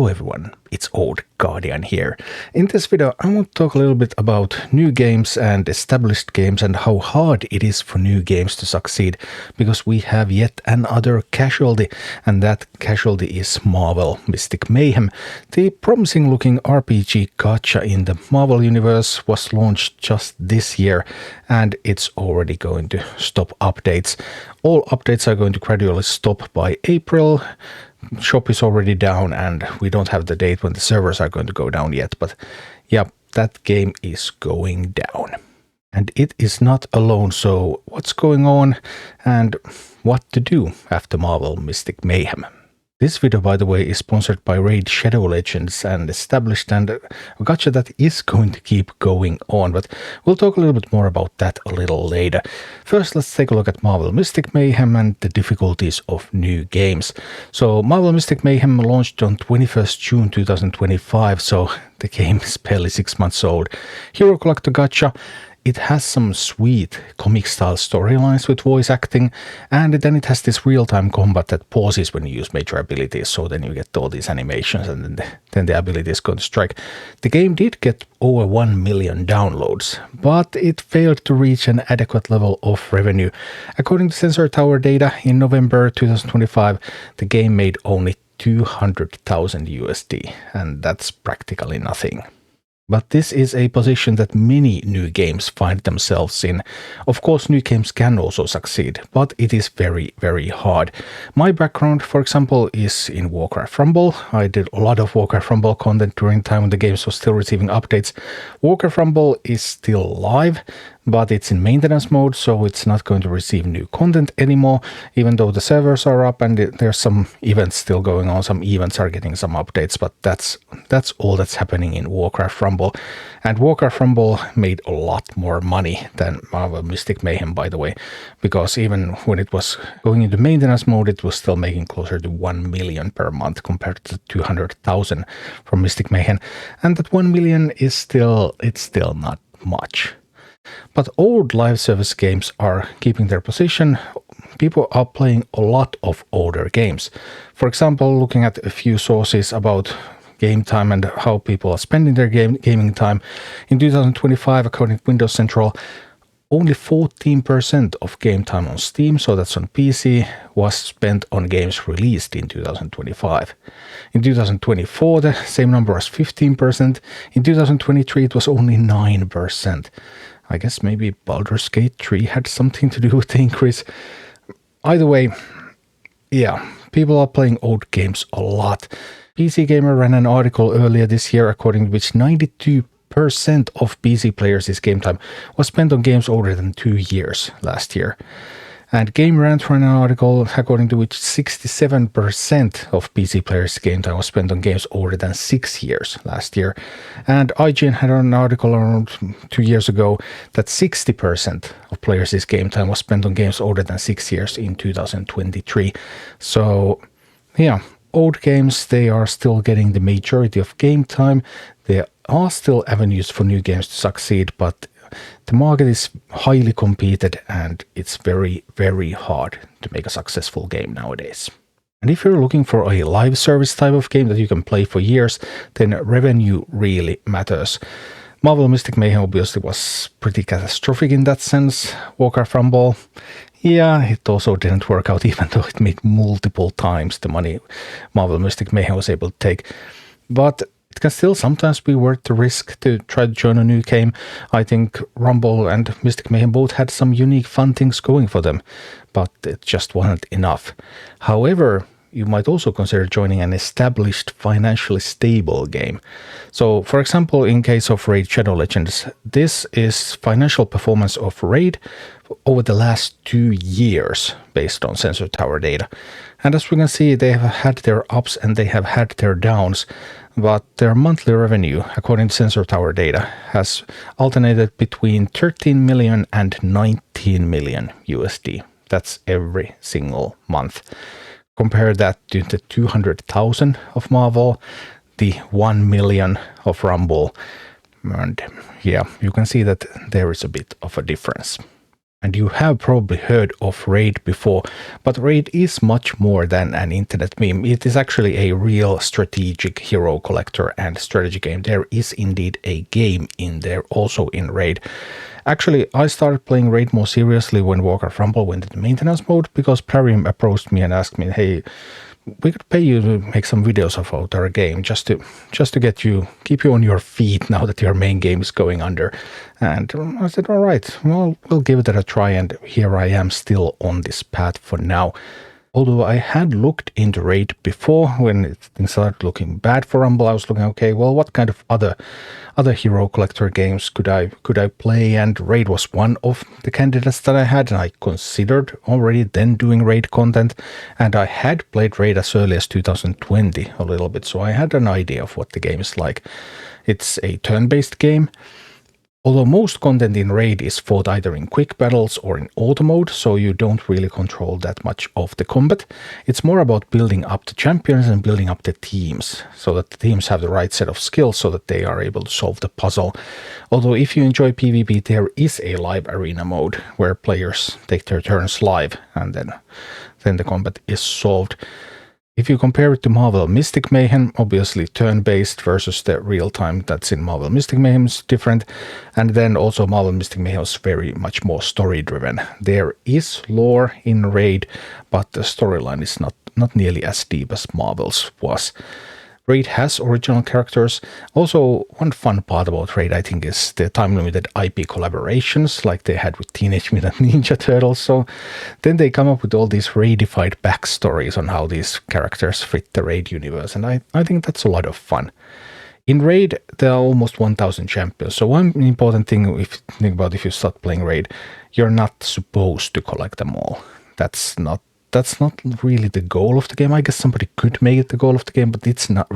Hello everyone, it's Old Guardian here. In this video I want to talk a little bit about new games and established games and how hard it is for new games to succeed, because we have yet another casualty, and that casualty is Marvel Mystic Mayhem. The promising looking RPG gacha in the Marvel universe was launched just this year and it's already going to stop updates. All updates are going to gradually stop by April. Shop is already down and we don't have the date when the servers are going to go down yet, but yeah, that game is going down. And it is not alone, so what's going on and what to do after Marvel Mystic Mayhem? This video, by the way, is sponsored by Raid Shadow Legends and established and a gacha that is going to keep going on, but we'll talk a little bit more about that a little later. First, let's take a look at Marvel Mystic Mayhem and the difficulties of new games. So Marvel Mystic Mayhem launched on 21st June 2025, so the game is barely 6 months old. Hero Collector gacha. It has some sweet comic-style storylines with voice acting, and then it has this real-time combat that pauses when you use major abilities, so then you get all these animations and then the ability is going to strike. The game did get over 1 million downloads, but it failed to reach an adequate level of revenue. According to Sensor Tower data, in November 2025, the game made only 200,000 USD, and that's practically nothing. But this is a position that many new games find themselves in. Of course, new games can also succeed, but it is very, very hard. My background, for example, is in Warcraft Rumble. I did a lot of Warcraft Rumble content during the time when the games were still receiving updates. Warcraft Rumble is still live, but it's in maintenance mode, so it's not going to receive new content anymore, even though the servers are up and there's some events still going on. Some events are getting some updates, but that's all that's happening in Warcraft Rumble. And Warcraft Rumble made a lot more money than Marvel Mystic Mayhem, by the way, because even when it was going into maintenance mode, it was still making closer to 1 million per month compared to 200,000 from Mystic Mayhem. And that 1 million is still not much. But old live service games are keeping their position. People are playing a lot of older games. For example, looking at a few sources about game time and how people are spending their gaming time. In 2025, according to Windows Central, only 14% of game time on Steam, so that's on PC, was spent on games released in 2025. In 2024, the same number was 15%. In 2023, it was only 9%. I guess maybe Baldur's Gate 3 had something to do with the increase. Either way, yeah, people are playing old games a lot. PC Gamer ran an article earlier this year according to which 92% of PC players' game time was spent on games older than 2 years last year. And Game Rant ran an article according to which 67% of PC players' game time was spent on games older than 6 years last year. And IGN had an article around 2 years ago that 60% of players' game time was spent on games older than 6 years in 2023. So, yeah, old games, they are still getting the majority of game time. There are still avenues for new games to succeed, but the market is highly competed and it's very, very hard to make a successful game nowadays. And if you're looking for a live service type of game that you can play for years, then revenue really matters. Marvel Mystic Mayhem obviously was pretty catastrophic in that sense. Warcraft Rumble, yeah, it also didn't work out, even though it made multiple times the money Marvel Mystic Mayhem was able to take. But it can still sometimes be worth the risk to try to join a new game. I think Rumble and Mystic Mayhem both had some unique fun things going for them, but it just wasn't enough. However, you might also consider joining an established, financially stable game. So, for example, in case of Raid Shadow Legends, this is financial performance of Raid over the last 2 years based on Sensor Tower data. And as we can see, they have had their ups and they have had their downs, but their monthly revenue, according to Sensor Tower data, has alternated between 13 million and 19 million USD. That's every single month. Compare that to the 200,000 of Marvel, the 1 million of Rumble, and yeah, you can see that there is a bit of a difference. And you have probably heard of Raid before, but Raid is much more than an internet meme. It is actually a real strategic hero collector and strategy game. There is indeed a game in there, also in Raid. Actually, I started playing Raid more seriously when Warcraft Rumble went into maintenance mode, because Plarium approached me and asked me, hey, we could pay you to make some videos about our game just to keep you on your feet now that your main game is going under. And I said, all right, well, we'll give it a try, and here I am still on this path for now. Although I had looked into Raid before, when things started looking bad for Rumble, I was looking, okay, well, what kind of other hero collector games could I play? And Raid was one of the candidates that I had, and I considered already then doing Raid content. And I had played Raid as early as 2020 a little bit, so I had an idea of what the game is like. It's a turn-based game. Although most content in Raid is fought either in quick battles or in auto mode, so you don't really control that much of the combat. It's more about building up the champions and building up the teams, so that the teams have the right set of skills so that they are able to solve the puzzle. Although if you enjoy PvP, there is a live arena mode where players take their turns live, and then the combat is solved. If you compare it to Marvel Mystic Mayhem, obviously turn-based versus the real-time that's in Marvel Mystic Mayhem is different. And then also Marvel Mystic Mayhem is very much more story-driven. There is lore in Raid, but the storyline is not nearly as deep as Marvel's was. Raid has original characters. Also, one fun part about Raid, I think, is the time-limited IP collaborations, like they had with Teenage Mutant Ninja Turtles. So then they come up with all these Raidified backstories on how these characters fit the Raid universe, and I think that's a lot of fun. In Raid, there are almost 1,000 champions, so one important thing if you think about if you start playing Raid, you're not supposed to collect them all. That's not really the goal of the game. I guess somebody could make it the goal of the game, but it's not,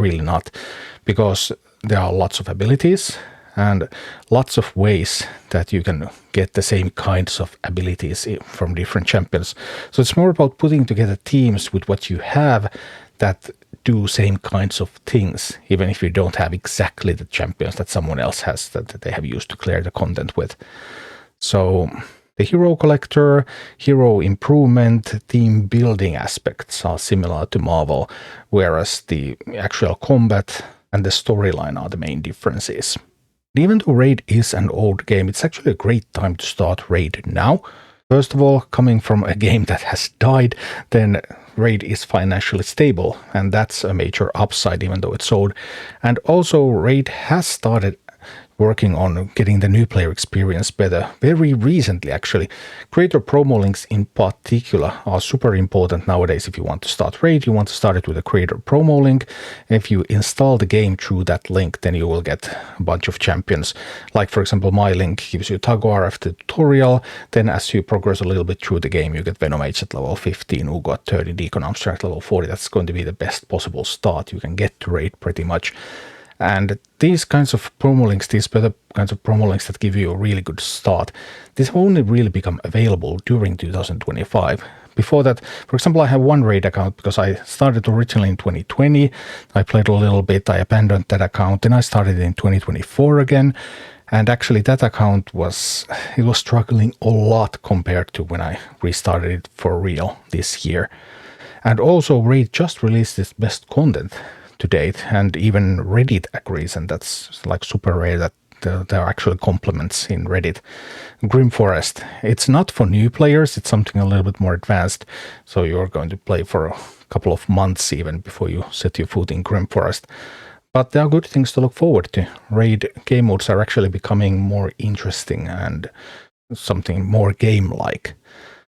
because there are lots of abilities and lots of ways that you can get the same kinds of abilities from different champions. So it's more about putting together teams with what you have that do same kinds of things, even if you don't have exactly the champions that someone else has that they have used to clear the content with. So the hero collector, hero improvement, team building aspects are similar to Marvel, whereas the actual combat and the storyline are the main differences. Even though Raid is an old game, it's actually a great time to start Raid now. First of all, coming from a game that has died, then Raid is financially stable, and that's a major upside even though it's old. And also Raid has started working on getting the new player experience better very recently, actually. Creator promo links in particular are super important nowadays. If you want to start Raid, you want to start it with a creator promo link. If you install the game through that link, then you will get a bunch of champions. Like, for example, my link gives you Tagoar after the tutorial. Then as you progress a little bit through the game, you get Venomage at level 15, Uugo at 30, Deacon Armstrong at level 40. That's going to be the best possible start you can get to Raid pretty much. And these kinds of promo links, these better kinds of promo links that give you a really good start, these have only really become available during 2025. Before that, for example, I have one Raid account because I started originally in 2020. I played a little bit, I abandoned that account, then I started in 2024 again. And actually that account was struggling a lot compared to when I restarted it for real this year. And also Raid just released its best content to date, and even Reddit agrees, and that's like super rare that there are actually compliments in Reddit. Grim Forest, it's not for new players, it's something a little bit more advanced, so you're going to play for a couple of months even before you set your foot in Grim Forest. But there are good things to look forward to. Raid game modes are actually becoming more interesting and something more game-like.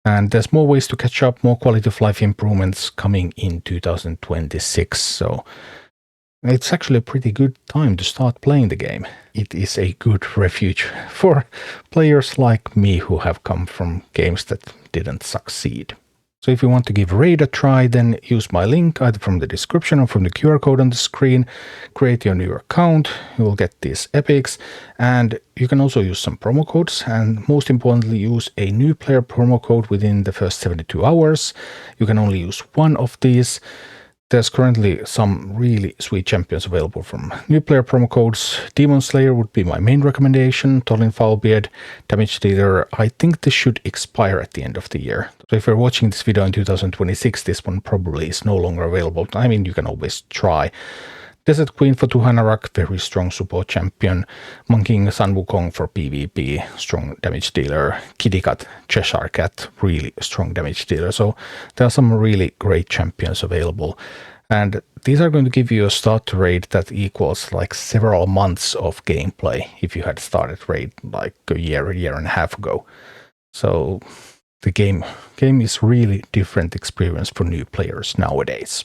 And there's more ways to catch up, more quality of life improvements coming in 2026. So it's actually a pretty good time to start playing the game. It is a good refuge for players like me who have come from games that didn't succeed. So if you want to give Raid a try, then use my link either from the description or from the QR code on the screen. Create your new account, you will get these epics, and you can also use some promo codes, and most importantly use a new player promo code within the first 72 hours. You can only use one of these. There's currently some really sweet champions available from new player promo codes. DEMONSLAYER would be my main recommendation. Tholin Foulbeard, damage dealer. I think this should expire at the end of the year. So if you're watching this video in 2026, this one probably is no longer available. I mean, you can always try. DESERTQUEEN for Tuhanarak, very strong support champion. Monkey Sun Wukong for PvP, strong damage dealer. KITTYCUT, Cheshire Cat, really strong damage dealer. So there are some really great champions available. And these are going to give you a start to raid that equals like several months of gameplay if you had started raid like a year and a half ago. So the game is really different experience for new players nowadays.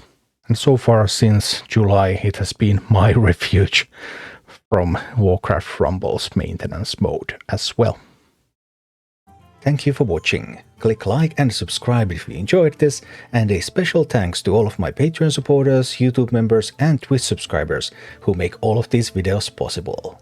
And so far since July, it has been my refuge from Warcraft Rumble's maintenance mode as well. Thank you for watching. Click like and subscribe if you enjoyed this, and a special thanks to all of my Patreon supporters, YouTube members and Twitch subscribers who make all of these videos possible.